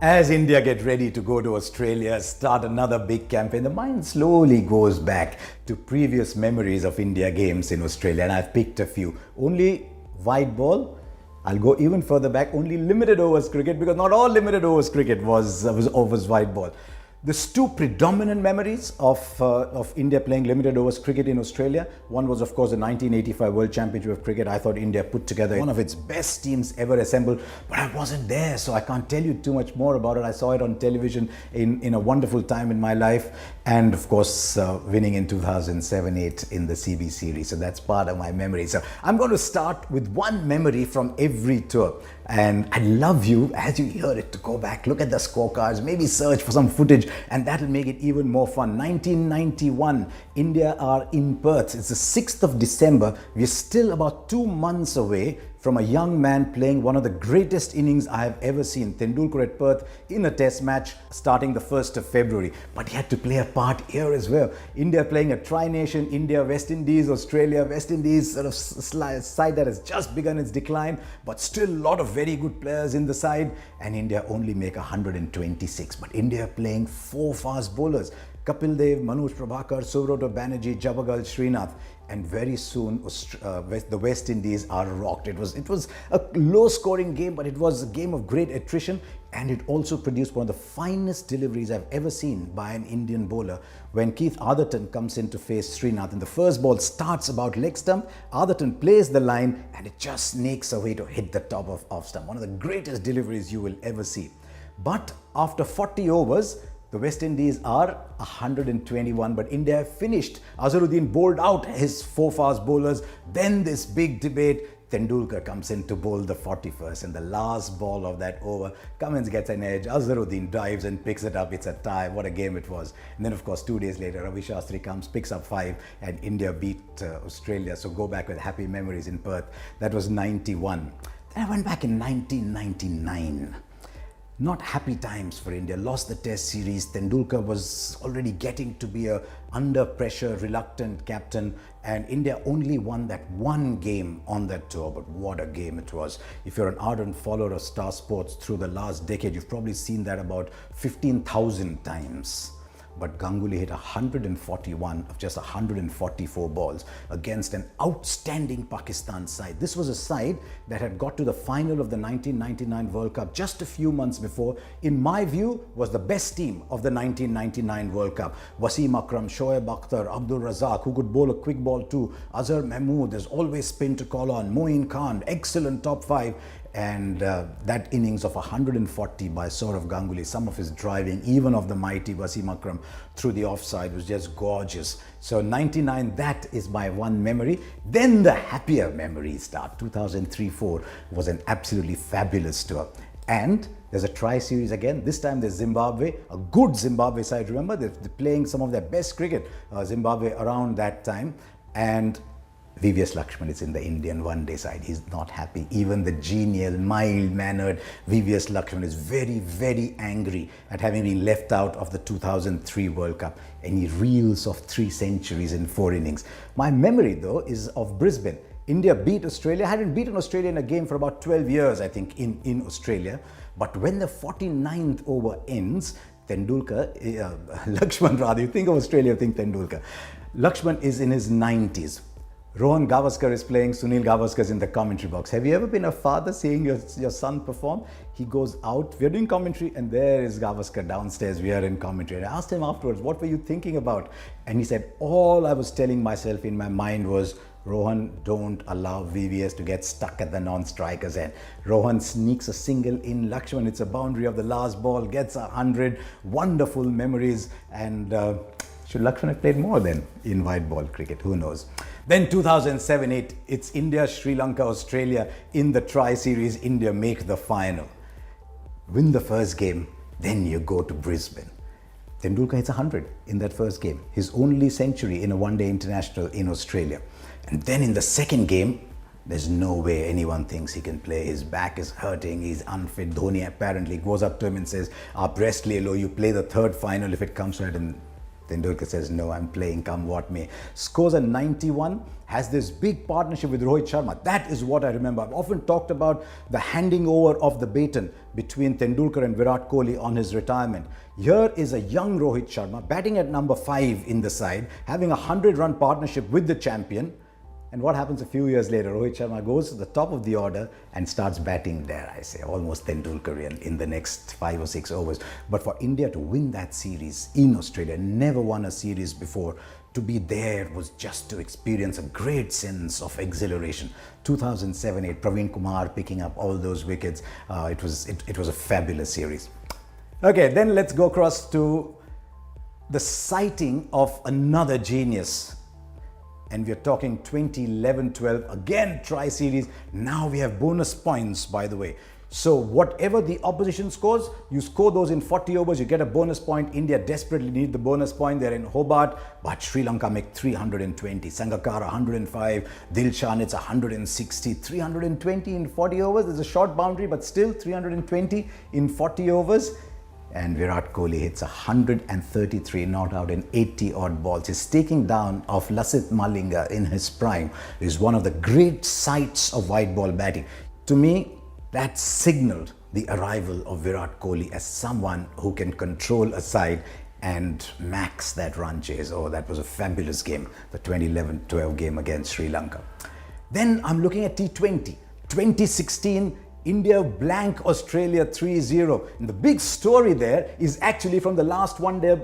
As India get ready to go to Australia, start another big campaign, the mind slowly goes back to previous memories of India games in Australia, and I've picked a few. Only white ball. I'll go even further back, only limited overs cricket, because not all limited overs cricket was white ball. There's two predominant memories of India playing limited overs cricket in Australia. One was, of course, the 1985 World Championship of Cricket. I thought India put together one of its best teams ever assembled, but I wasn't there, so I can't tell you too much more about it. I saw it on television in a wonderful time in my life, and of course, winning in 2007-8 in the CB series. So that's part of my memory. So I'm going to start with one memory from every tour. And I'd love you, as you hear it, to go back, look at the scorecards, maybe search for some footage, and that'll make it even more fun. 1991, India are in Perth. It's the 6th of December. We're still about 2 months away from a young man playing one of the greatest innings I have ever seen. Tendulkar at Perth in a test match starting the 1st of February. But he had to play a part here as well. India playing a tri-nation, India, West Indies, Australia, West Indies, sort of side that has just begun its decline, but still a lot of very good players in the side, and India only make 126. But India playing 4 fast bowlers. Kapil Dev, Manoj Prabhakar, Suvroto Banerjee, Javagal, Srinath, and very soon the West Indies are rocked. It was a low-scoring game, but it was a game of great attrition, and it also produced one of the finest deliveries I've ever seen by an Indian bowler when Keith Atherton comes in to face Srinath. And the first ball starts about leg stump. Atherton plays the line, and it just snakes away to hit the top of off stump. One of the greatest deliveries you will ever see. But after 40 overs, the West Indies are 121, but India finished. Azharuddin bowled out his 4 fast bowlers. Then this big debate. Tendulkar comes in to bowl the 41st, and the last ball of that over, Cummins gets an edge, Azharuddin dives and picks it up. It's a tie. What a game it was. And then, of course, 2 days later, Ravi Shastri comes, picks up 5, and India beat Australia. So go back with happy memories in Perth. That was 91. Then I went back in 1999. Not happy times for India. Lost the test series. Tendulkar was already getting to be a under pressure, reluctant captain, and India only won that one game on that tour. But what a game it was. If you're an ardent follower of Star Sports through the last decade, you've probably seen that about 15,000 times. But Ganguly hit 141 of just 144 balls against an outstanding Pakistan side. This was a side that had got to the final of the 1999 World Cup just a few months before. In my view, was the best team of the 1999 World Cup. Wasim Akram, Shoaib Akhtar, Abdul Razak, who could bowl a quick ball too. Azhar Mahmood, there's always spin to call on. Moeen Khan, excellent top 5. And that innings of 140 by Sourav Ganguly, some of his driving, even of the mighty Wasim Akram through the offside, was just gorgeous. So 99, that is my one memory. Then the happier memories start. 2003-04 was an absolutely fabulous tour. And there's a tri-series again. This time there's Zimbabwe, a good Zimbabwe side. Remember, they're playing some of their best cricket, Zimbabwe, around that time. And VVS Lakshman is in the Indian one-day side. He's not happy. Even the genial, mild-mannered VVS Lakshman is very, very angry at having been left out of the 2003 World Cup. And he reels of 3 centuries in 4 innings. My memory, though, is of Brisbane. India beat Australia. Hadn't beaten Australia in a game for about 12 years, I think, in Australia. But when the 49th over ends, Tendulkar, Lakshman rather, you think of Australia, you think Tendulkar. Lakshman is in his 90s. Rohan Gavaskar is playing, Sunil Gavaskar is in the commentary box. Have you ever been a father seeing your son perform? He goes out, we're doing commentary, and there is Gavaskar downstairs, we are in commentary. And I asked him afterwards, what were you thinking about? And he said, all I was telling myself in my mind was, Rohan, don't allow VVS to get stuck at the non-striker's end. Rohan sneaks a single in. Lakshman, it's a boundary of the last ball, gets 100. Wonderful memories. And should Lakshman have played more then in white ball cricket? Who knows? Then 2007-08, it's India, Sri Lanka, Australia in the tri-series. India make the final. Win the first game, then you go to Brisbane. Tendulkar hits 100 in that first game. His only century in a one-day international in Australia. And then in the second game, there's no way anyone thinks he can play. His back is hurting, he's unfit. Dhoni apparently goes up to him and says, "Aap rest le lo, you play the third final if it comes right." And Tendulkar says, no, I'm playing come what may. Scores a 91, has this big partnership with Rohit Sharma. That is what I remember. I've often talked about the handing over of the baton between Tendulkar and Virat Kohli on his retirement. Here is a young Rohit Sharma batting at number 5 in the side, having a 100-run partnership with the champion. And what happens a few years later? Rohit Sharma goes to the top of the order and starts batting, dare I say, almost Tendulkarian in the next 5 or 6 overs. But for India to win that series in Australia, never won a series before, to be there was just to experience a great sense of exhilaration. 2007-8, Praveen Kumar picking up all those wickets. It was a fabulous series. Okay, then let's go across to the sighting of another genius. And we're talking 2011-12, again tri-series. Now we have bonus points, by the way. So whatever the opposition scores, you score those in 40 overs, you get a bonus point. India desperately need the bonus point. They're in Hobart, but Sri Lanka make 320. Sangakkara 105, Dilshan's 160, 320 in 40 overs. There's a short boundary, but still 320 in 40 overs. And Virat Kohli hits 133 not out in 80 odd balls. His taking down of Lasith Malinga in his prime is one of the great sights of white ball batting. To me, that signaled the arrival of Virat Kohli as someone who can control a side and max that run chase. Oh, that was a fabulous game, the 2011-12 game against Sri Lanka. Then I'm looking at T20. 2016, India blank Australia 3-0. And the big story there is actually from the last one day,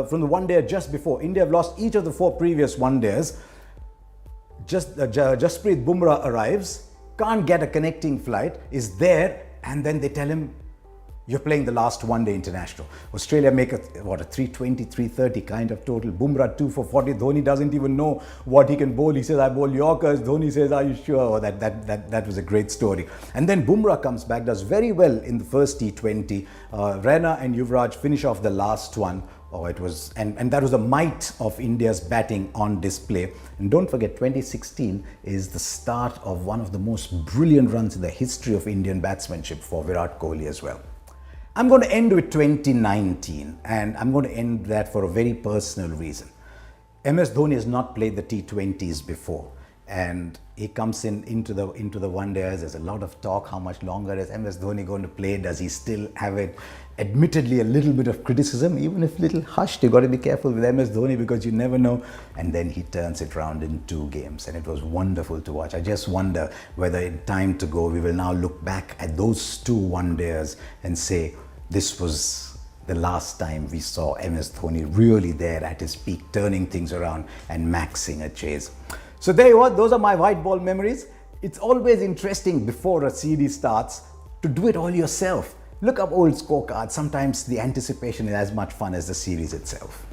from the one day just before. India have lost each of the 4 previous one days. Jasprit Bumrah arrives, can't get a connecting flight, is there, and then they tell him, you're playing the last one-day international. Australia make a 320, 330 kind of total. Bumrah 2 for 40. Dhoni doesn't even know what he can bowl. He says, I bowl Yorkers. Dhoni says, are you sure? Oh, that was a great story. And then Bumrah comes back, does very well in the first T20. Raina and Yuvraj finish off the last one. Oh, it was, and that was the might of India's batting on display. And don't forget, 2016 is the start of one of the most brilliant runs in the history of Indian batsmanship for Virat Kohli as well. I'm going to end with 2019, and I'm going to end that for a very personal reason. MS Dhoni has not played the T20s before, and he comes into the one days. There's a lot of talk. How much longer is MS Dhoni going to play? Does he still have it? Admittedly, a little bit of criticism, even if little hushed. You got to be careful with MS Dhoni because you never know. And then he turns it around in 2 games, and it was wonderful to watch. I just wonder whether in time to go, we will now look back at those 2 one days and say, this was the last time we saw MS Dhoni really there at his peak, turning things around and maxing a chase. So there you are. Those are my white ball memories. It's always interesting before a series starts to do it all yourself. Look up old scorecards. Sometimes the anticipation is as much fun as the series itself.